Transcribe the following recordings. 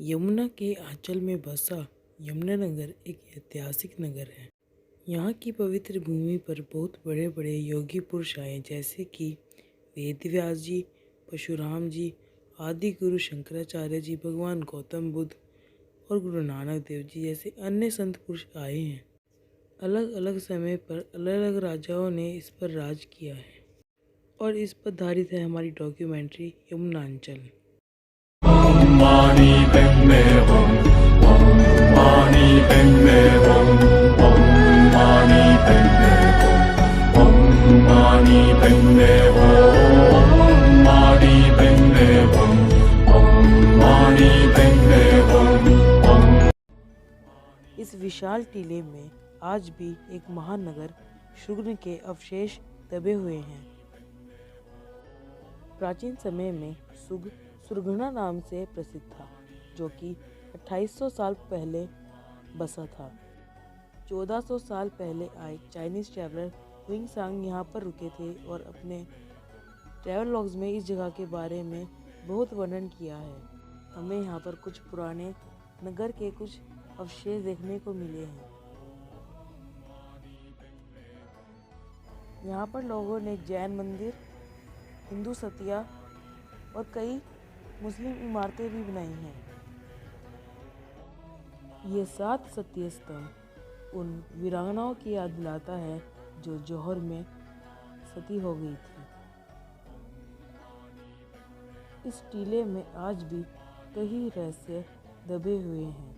यमुना के आंचल में बसा यमुनानगर एक ऐतिहासिक नगर है। यहाँ की पवित्र भूमि पर बहुत बड़े बड़े योगी पुरुष आए, जैसे कि वेदव्यास जी, परशुराम जी, आदि गुरु शंकराचार्य जी, भगवान गौतम बुद्ध और गुरु नानक देव जी जैसे अन्य संत पुरुष आए हैं। अलग अलग समय पर अलग अलग राजाओं ने इस पर राज किया है और इस पर आधारित है हमारी documentary यमुनांचल। Mani Padme Hum, Om Mani Padme Hum, Om Mani Padme Hum, Om Mani Padme Hum, Om Mani Padme Hum, Om Mani Padme Hum, Om। इस विशाल टीले में आज भी एक महानगर शृंग के अवशेष दबे हुए हैं। प्राचीन समय में सुग सुरघना नाम से प्रसिद्ध था, जो कि 2800 साल पहले बसा था। 1400 साल पहले आए चाइनीज ट्रैवलर हुइंग सांग यहाँ पर रुके थे और अपने ट्रैवल लॉग्स में इस जगह के बारे में बहुत वर्णन किया है। हमें यहाँ पर कुछ पुराने नगर के कुछ अवशेष देखने को मिले हैं। यहाँ पर लोगों ने जैन मंदिर, हिंदू सतिया और कई मुस्लिम इमारतें भी बनाई हैं। ये 7 सत्य स्तंभ उन वीरांगनाओं की याद दिलाता है जो जौहर में सती हो गई थी। इस टीले में आज भी कई रहस्य दबे हुए हैं।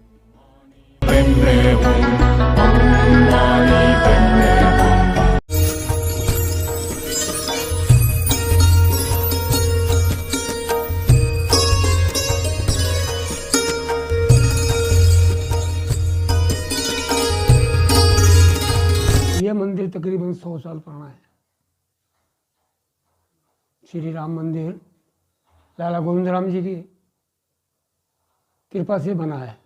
यह मंदिर तकरीबन 100 साल पुराना है। श्री राम मंदिर लाला गोविंद राम जी की कृपा से बना है।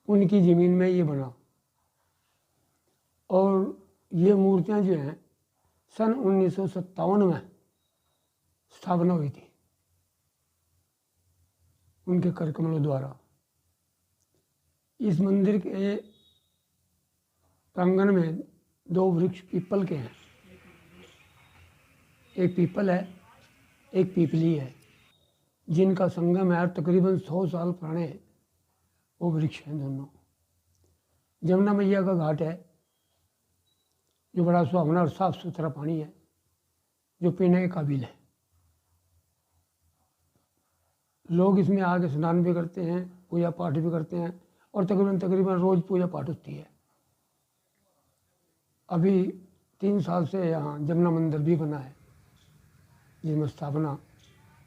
उनकी ज़मीन में ये बना और ये मूर्तियाँ जो हैं सन 1957 में स्थापना हुई थी उनके कर कमलों द्वारा। इस मंदिर के प्रांगण में 2 वृक्ष पीपल के हैं। एक पीपल है, एक पीपली है, जिनका संगम है। तकरीबन 100 साल पुराने वो वृक्ष हैं दोनों। यमुना मैया का घाट है, जो बड़ा सुहावना और साफ सुथरा पानी है, जो पीने के काबिल है। लोग इसमें आके स्नान भी करते हैं, पूजा पाठ भी करते हैं और तकरीबन रोज़ पूजा पाठ होती है। अभी 3 साल से यहाँ यमुना मंदिर भी बना है, जिसमें स्थापना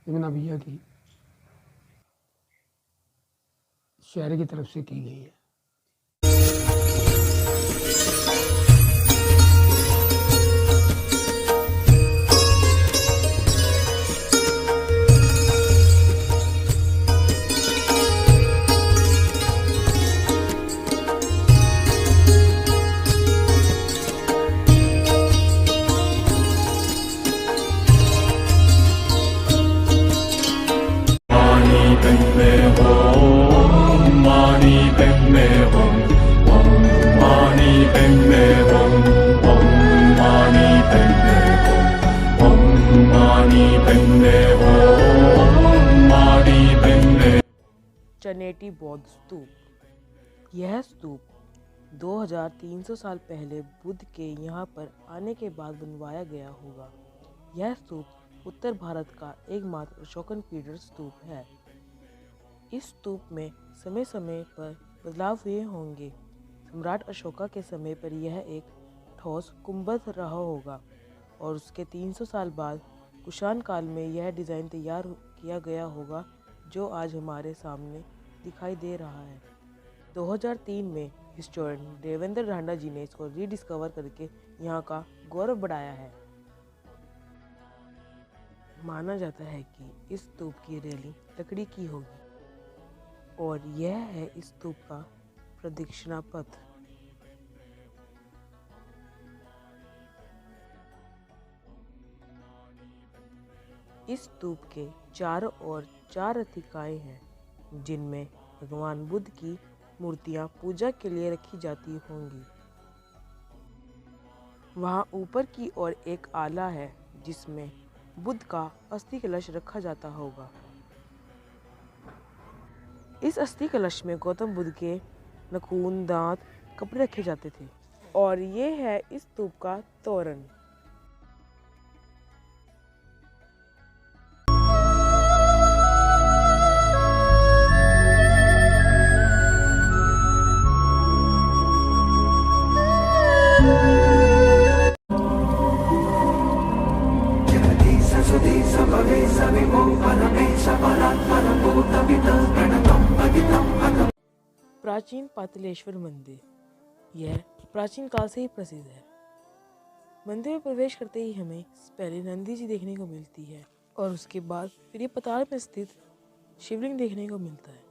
यमुना मैया की शहर की तरफ से की गई है। चनेटी बौद्ध स्तूप। यह स्तूप 2300 साल पहले बुद्ध के यहाँ पर आने के बाद बनवाया गया होगा। यह स्तूप उत्तर भारत का एकमात्र अशोकन पीरियड स्तूप है। इस स्तूप में समय समय पर बदलाव हुए होंगे। सम्राट अशोका के समय पर यह एक ठोस गुंबद रहा होगा और उसके 300 साल बाद कुषाण काल में यह डिज़ाइन तैयार किया गया होगा, जो आज हमारे सामने दिखाई दे रहा है। 2003 में हिस्टोरियन देवेंद्र ढांडा जी ने इसको रीडिस्कवर करके यहाँ का गौरव बढ़ाया है। माना जाता है कि इस स्तूप की रेलिंग लकड़ी की होगी और यह है इस स्तूप का प्रदक्षिणा पथ। इस स्तूप के चारों ओर 4 रथिकाएं हैं। जिनमें भगवान बुद्ध की मूर्तियां पूजा के लिए रखी जाती होंगी। वहाँ ऊपर की ओर एक आला है जिसमें बुद्ध का अस्थि कलश रखा जाता होगा। इस अस्थि कलश में गौतम बुद्ध के नाखून, दांत, कपड़े रखे जाते थे। और ये है इस स्तूप का तोरण। प्राचीन पातालेश्वर मंदिर, यह प्राचीन काल से ही प्रसिद्ध है। मंदिर में प्रवेश करते ही हमें पहले नंदी जी देखने को मिलती है और उसके बाद फिर ये पाताल में स्थित शिवलिंग देखने को मिलता है।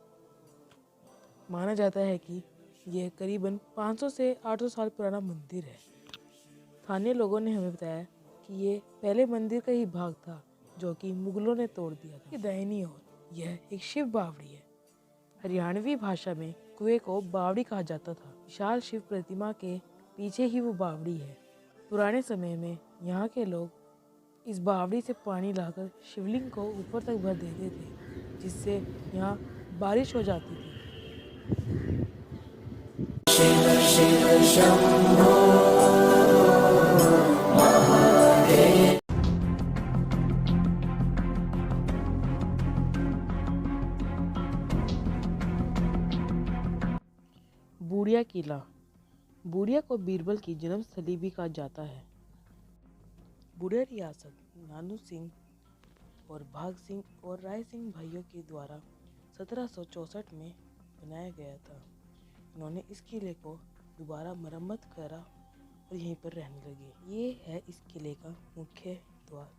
माना जाता है कि यह करीबन 500 से 800 साल पुराना मंदिर है। स्थानीय लोगों ने हमें बताया कि ये पहले मंदिर का ही भाग था जो कि मुगलों ने तोड़ दिया था। दाहिनी ओर यह एक शिव बावड़ी है। हरियाणवी भाषा में कुएं को बावड़ी कहा जाता था। विशाल शिव प्रतिमा के पीछे ही वो बावड़ी है। पुराने समय में यहाँ के लोग इस बावड़ी से पानी लाकर शिवलिंग को ऊपर तक भर देते थे, जिससे यहाँ बारिश हो जाती थी। बूढ़िया किला, बूढ़िया को बीरबल की जन्मस्थली भी कहा जाता है। बूढ़िया रियासत नानू सिंह और भाग सिंह और राय सिंह भाइयों के द्वारा 1764 में बनाया गया था। इन्होंने इस किले को दोबारा मरम्मत करा और यहीं पर रहने लगे। ये है इस किले का मुख्य द्वार।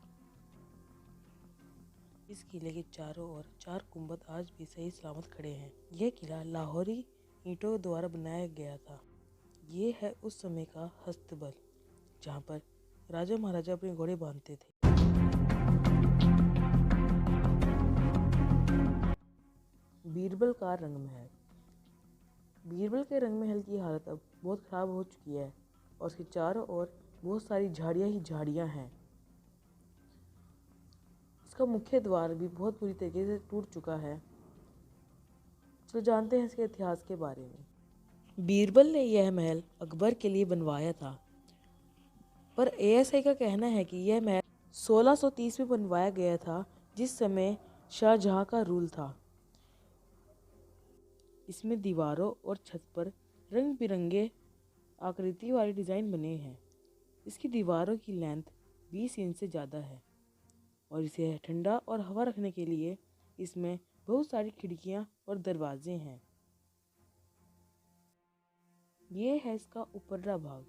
इस किले के चारों ओर 4 गुंबद आज भी सही सलामत खड़े हैं। यह किला लाहौरी ईंटों द्वारा बनाया गया था। ये है उस समय का हस्तबल, जहाँ पर राजा महाराजा अपने घोड़े बांधते थे। बीरबल का रंग महल, बीरबल के रंग महल की हालत अब बहुत खराब हो चुकी है और उसके चारों ओर बहुत सारी झाड़ियाँ ही झाड़ियाँ हैं। इसका मुख्य द्वार भी बहुत बुरी तरीके से टूट चुका है। तो जानते हैं इसके इतिहास के बारे में। बीरबल ने यह महल अकबर के लिए बनवाया था, पर एएसआई का कहना है कि यह महल 1630 में बनवाया गया था, जिस समय शाहजहां का रूल था। इसमें दीवारों और छत पर रंग बिरंगे आकृति वाले डिज़ाइन बने हैं। इसकी दीवारों की लेंथ 20 इंच से ज़्यादा है और इसे ठंडा और हवा रखने के लिए इसमें बहुत सारी खिड़कियां और दरवाजे हैं। ये है इसका ऊपरला भाग,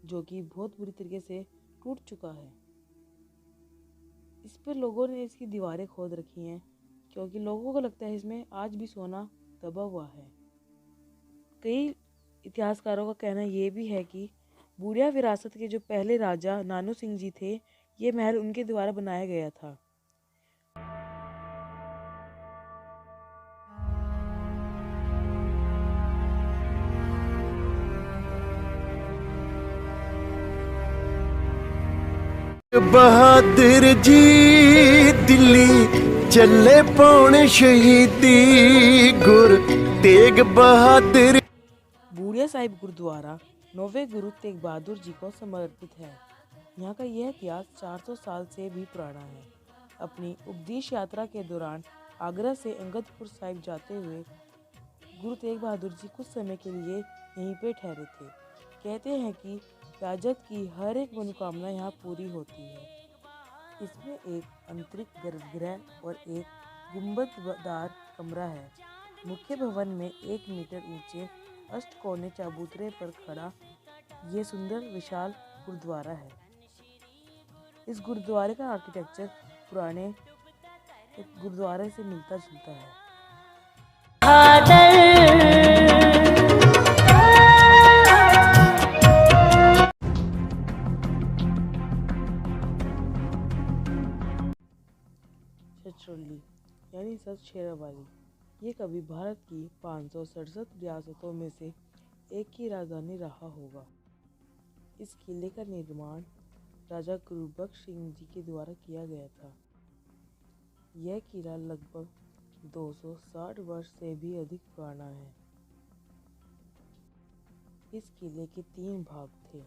जो कि बहुत बुरी तरीके से टूट चुका है। इस पर लोगों ने इसकी दीवारें खोद रखी हैं, क्योंकि लोगों को लगता है इसमें आज भी सोना दबा हुआ है। कई इतिहासकारों का कहना ये भी है कि बूढ़िया विरासत के जो पहले राजा नानू सिंह जी थे, ये महल उनके द्वारा बनाया गया था। बहादुर जी दिल्ली चले पौने शहीदी गुर तेग बहादुर। बूढ़िया साहिब गुरुद्वारा 9वें गुरु तेग बहादुर जी को समर्पित है। यहाँ का यह इतिहास 400 साल से भी पुराना है। अपनी उपदेश यात्रा के दौरान आगरा से अंगदपुर साहिब जाते हुए गुरु तेग बहादुर जी कुछ समय के लिए यहीं पे ठहरे थे। कहते हैं कि राजत की हर एक मनोकामना यहाँ पूरी होती है। इसमें एक आंतरिक गर्भगृह और एक गुंबददार कमरा है। मुख्य भवन में 1 मीटर ऊंचे अष्टकोणीय चबूतरे पर खड़ा ये सुंदर विशाल गुरुद्वारा है। इस गुरुद्वारे का आर्किटेक्चर पुराने गुरुद्वारे से मिलता जुलता है। छछरौली यानी सत शेरावाली, ये कभी भारत की 567 रियासतों में से एक की राजधानी रहा होगा। इस किले का निर्माण राजा गुरुबख्श सिंह जी के द्वारा किया गया था। यह किला लगभग 260 वर्ष से भी अधिक पुराना है। इस किले के 3 भाग थे।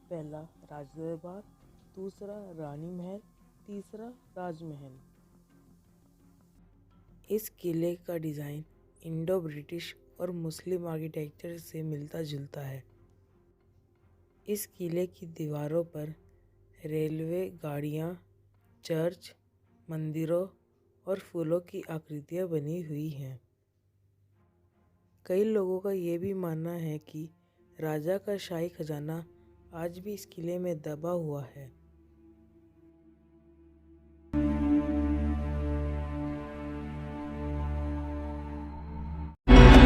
पहला राजदरबार, दूसरा रानी महल, तीसरा राजमहल। इस किले का डिज़ाइन इंडो ब्रिटिश और मुस्लिम आर्किटेक्चर से मिलता जुलता है। इस किले की दीवारों पर रेलवे गाड़ियाँ, चर्च, मंदिरों और फूलों की आकृतियाँ बनी हुई हैं। कई लोगों का ये भी मानना है कि राजा का शाही खजाना आज भी इस किले में दबा हुआ है।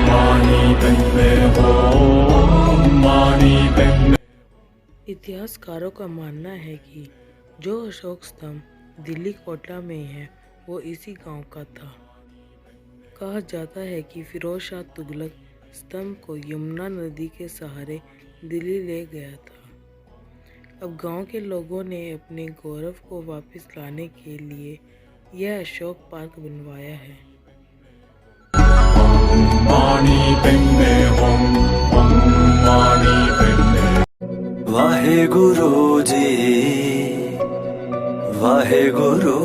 Mani Padme Hum, Mani Padme. इतिहासकारों का मानना है कि जो अशोक स्तंभ दिल्ली कोटला में है वो इसी गांव का था। कहा जाता है कि फिरोज शाह तुगलक स्तंभ को यमुना नदी के सहारे दिल्ली ले गया था। अब गांव के लोगों ने अपने गौरव को वापस लाने के लिए यह अशोक पार्क बनवाया है। Mani Padme Hum, Mani Padme. Waheguru ji Waheguru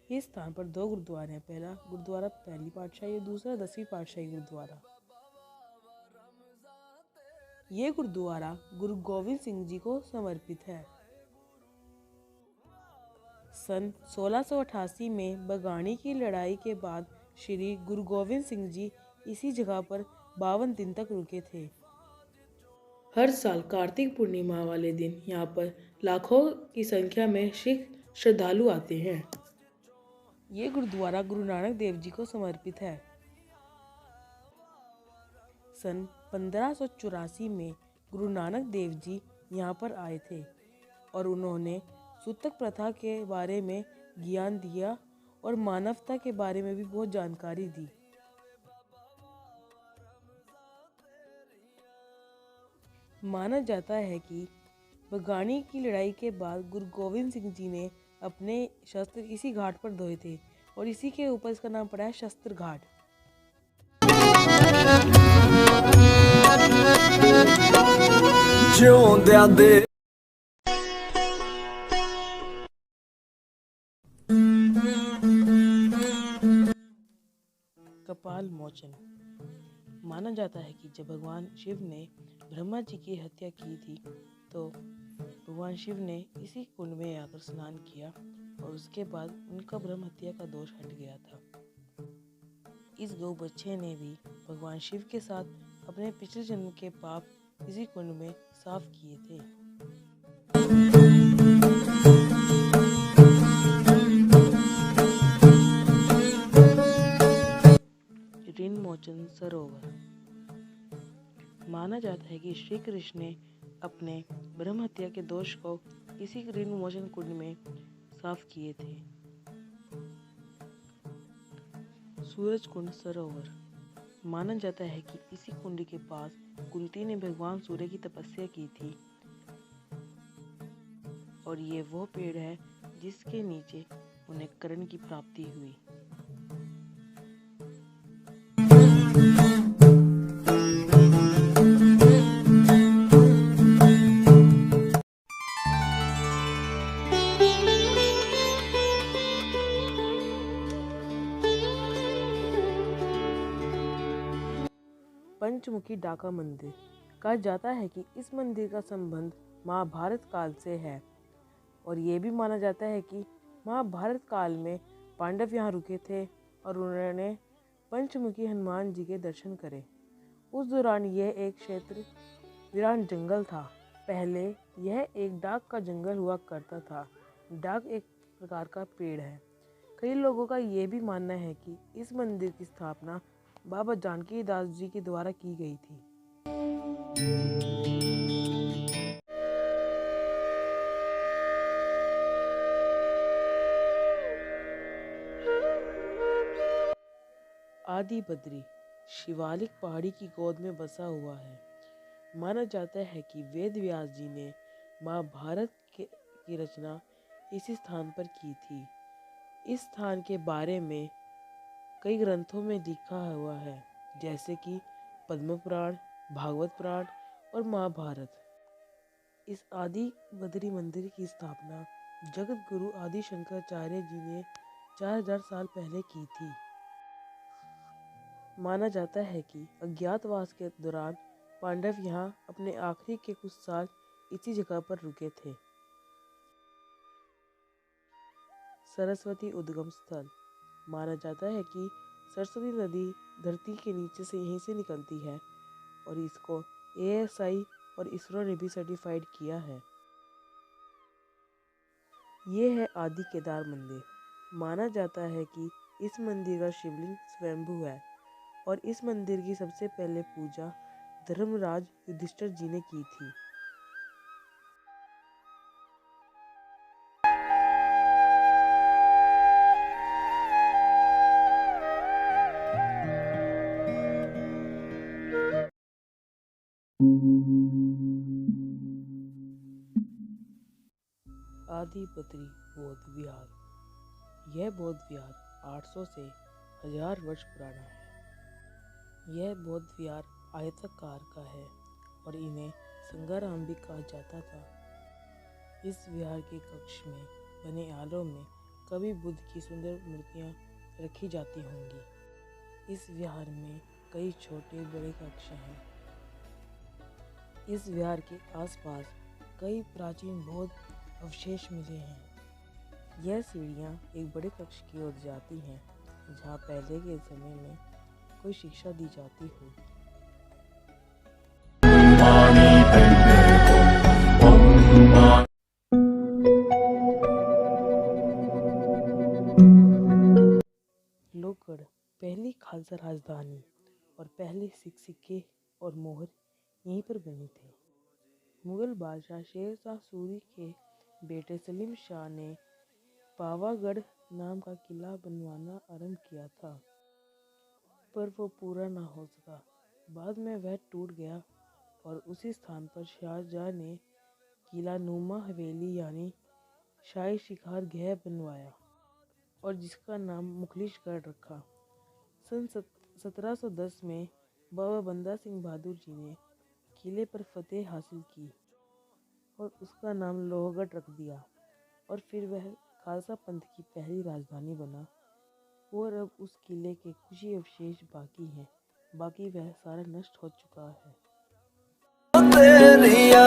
इस स्थान पर 2 गुरुद्वारे हैं। पहला गुरुद्वारा पहली पातशाही और दूसरा 10वीं पातशाही गुरुद्वारा। ये गुरुद्वारा गुरु गोविंद सिंह जी को समर्पित है। सन 1688 में बगानी की लड़ाई के बाद श्री गुरु गोविंद सिंह जी इसी जगह पर 52 दिन तक रुके थे। हर साल कार्तिक पूर्णिमा वाले दिन यहाँ पर लाखों की संख्या में सिख श्रद्धालु आते हैं। ये गुरुद्वारा गुरु नानक देव जी को समर्पित है। सन 1584 में गुरु नानक देव जी यहाँ पर आए थे और उन्होंने सूतक प्रथा के बारे में ज्ञान दिया और मानवता के बारे में भी बहुत जानकारी दी। माना जाता है कि बगानी की लड़ाई के बाद गुरु गोविंद सिंह जी ने अपने शस्त्र इसी घाट पर धोए थे और इसी के ऊपर इसका नाम पड़ा है शस्त्र घाट। ਜਿਉਂਦਿਆਂ ਦੇ कपाल मोचन। माना जाता है कि जब भगवान शिव ने ब्रह्मा जी की हत्या की थी तो भगवान शिव ने इसी कुंड में आकर स्नान किया और उसके बाद उनका ब्रह्म हत्या का दोष हट गया था। इस गौ बच्चे ने भी भगवान शिव के साथ अपने पिछले जन्म के पाप इसी कुंड में साफ किए थे। ऋण मोचन सरोवर। माना जाता है कि श्री कृष्ण ने अपने ब्रह्म हत्या के दोष को इसी ऋण मोचन कुंड में साफ किए थे। सूरज कुंड सरोवर। माना जाता है कि इसी कुंड के पास कुंती ने भगवान सूर्य की तपस्या की थी और ये वो पेड़ है जिसके नीचे उन्हें कर्ण की प्राप्ति हुई। पंचमुखी डाका मंदिर। कहा जाता है कि इस मंदिर का संबंध महाभारत काल से है और ये भी माना जाता है कि महाभारत काल में पांडव यहाँ रुके थे और उन्होंने पंचमुखी हनुमान जी के दर्शन करे। उस दौरान यह एक क्षेत्र वीरान जंगल था। पहले यह एक डाक का जंगल हुआ करता था। डाक एक प्रकार का पेड़ है। कई लोगों का ये भी मानना है कि इस मंदिर की स्थापना बाबा जानकी दास जी के द्वारा की गई थी। आदि बद्री शिवालिक पहाड़ी की गोद में बसा हुआ है। माना जाता है कि वेद व्यास जी ने महाभारत की रचना इसी स्थान पर की थी। इस स्थान के बारे में कई ग्रंथों में लिखा हुआ है, जैसे कि पद्म पुराण, भागवत पुराण और महाभारत। इस आदि बद्री मंदिर की स्थापना जगत गुरु आदि शंकराचार्य जी ने 4000 साल पहले की थी। माना जाता है कि अज्ञातवास के दौरान पांडव यहाँ अपने आखिरी के कुछ साल इसी जगह पर रुके थे। सरस्वती उद्गम स्थल। माना जाता है कि सरस्वती नदी धरती के नीचे से यहीं से निकलती है और इसको ASI और इसरो ने भी सर्टिफाइड किया है। ये है आदि केदार मंदिर। माना जाता है कि इस मंदिर का शिवलिंग स्वयंभू है और इस मंदिर की सबसे पहले पूजा धर्मराज युधिष्ठिर जी ने की थी। आदि बद्री बौद्ध विहार। यह बौद्ध विहार 800 से 1000 वर्ष पुराना है। यह बौद्ध विहार आयताकार का है और इन्हें संगाराम भी कहा जाता था। इस विहार के कक्ष में बने आलों में कभी बुद्ध की सुंदर मूर्तियां रखी जाती होंगी। इस विहार में कई छोटे बड़े कक्ष हैं। इस विहार के आसपास कई प्राचीन बौद्ध अवशेष मिले हैं। यह सीढ़ियाँ एक बड़े कक्ष की ओर जाती हैं, जहाँ पहले के समय में कोई शिक्षा दी जाती हो। Mani Padme Hum, Om Mani Lohgarh पहली खालसा राजधानी और पहले सिक्के और मोहर यहीं पर बने थे। मुगल बादशाह शेर शाह सूरी के बेटे सलीम शाह ने पावागढ़ नाम का किला बनवाना आरंभ किया था, पर वो पूरा ना हो सका। बाद में वह टूट गया और उसी स्थान पर शाहजहां ने किला नुमा हवेली यानी शाही शिकार गृह बनवाया और जिसका नाम मुखलिसगढ़ रखा। सन 1710 में बाबा बंदा सिंह बहादुर जी ने किले पर फतेह हासिल की और उसका नाम लोहगढ़ रख दिया और फिर वह खालसा पंथ की पहली राजधानी बना। और अब उस किले के कुछ ही अवशेष बाकी हैं, बाकी वह सारा नष्ट हो चुका है। तेरिया